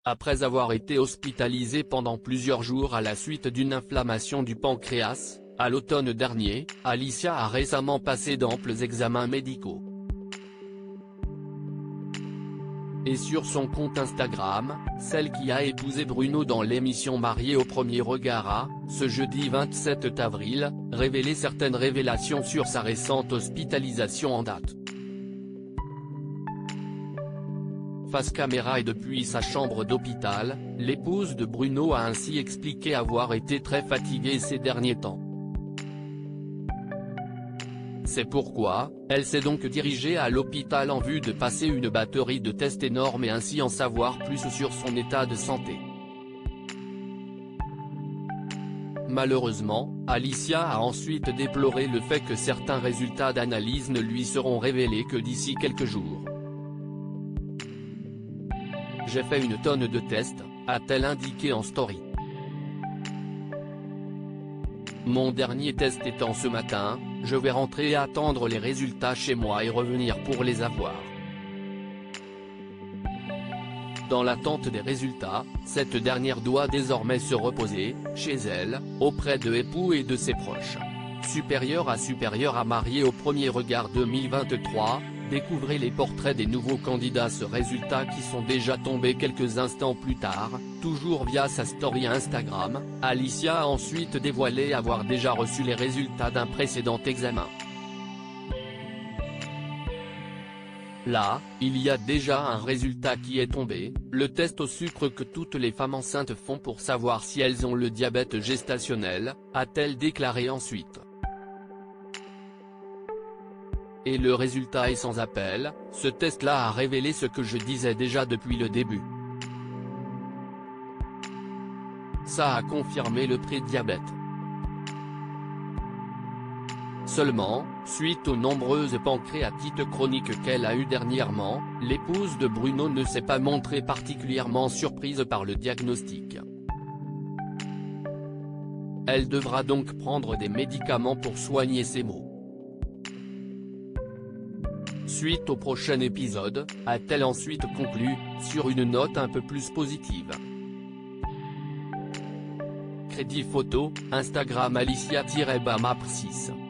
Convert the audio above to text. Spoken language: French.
Après avoir été hospitalisée pendant plusieurs jours à la suite d'une inflammation du pancréas, à l'automne dernier, Alicia a récemment passé d'amples examens médicaux. Et sur son compte Instagram, celle qui a épousé Bruno dans l'émission Mariée au premier regard a, ce jeudi 27 avril, révélé certaines révélations sur sa récente hospitalisation en date. Face caméra et depuis sa chambre d'hôpital, l'épouse de Bruno a ainsi expliqué avoir été très fatiguée ces derniers temps. C'est pourquoi, elle s'est donc dirigée à l'hôpital en vue de passer une batterie de tests énormes et ainsi en savoir plus sur son état de santé. Malheureusement, Alicia a ensuite déploré le fait que certains résultats d'analyse ne lui seront révélés que d'ici quelques jours. J'ai fait une tonne de tests, a-t-elle indiqué en story. Mon dernier test étant ce matin, je vais rentrer et attendre les résultats chez moi et revenir pour les avoir. Dans l'attente des résultats, cette dernière doit désormais se reposer, chez elle, auprès de époux et de ses proches. Supérieur à Mariée au premier regard 2023, découvrez les portraits des nouveaux candidats. Ce résultat qui sont déjà tombés quelques instants plus tard, toujours via sa story Instagram, Alicia a ensuite dévoilé avoir déjà reçu les résultats d'un précédent examen. Là, il y a déjà un résultat qui est tombé, le test au sucre que toutes les femmes enceintes font pour savoir si elles ont le diabète gestationnel, a-t-elle déclaré ensuite. Et le résultat est sans appel, ce test-là a révélé ce que je disais déjà depuis le début. Ça a confirmé le prédiabète. Seulement, suite aux nombreuses pancréatites chroniques qu'elle a eues dernièrement, l'épouse de Bruno ne s'est pas montrée particulièrement surprise par le diagnostic. Elle devra donc prendre des médicaments pour soigner ses maux. Suite au prochain épisode, a-t-elle ensuite conclu, sur une note un peu plus positive. Crédit photo, Instagram Alicia-Bamap6.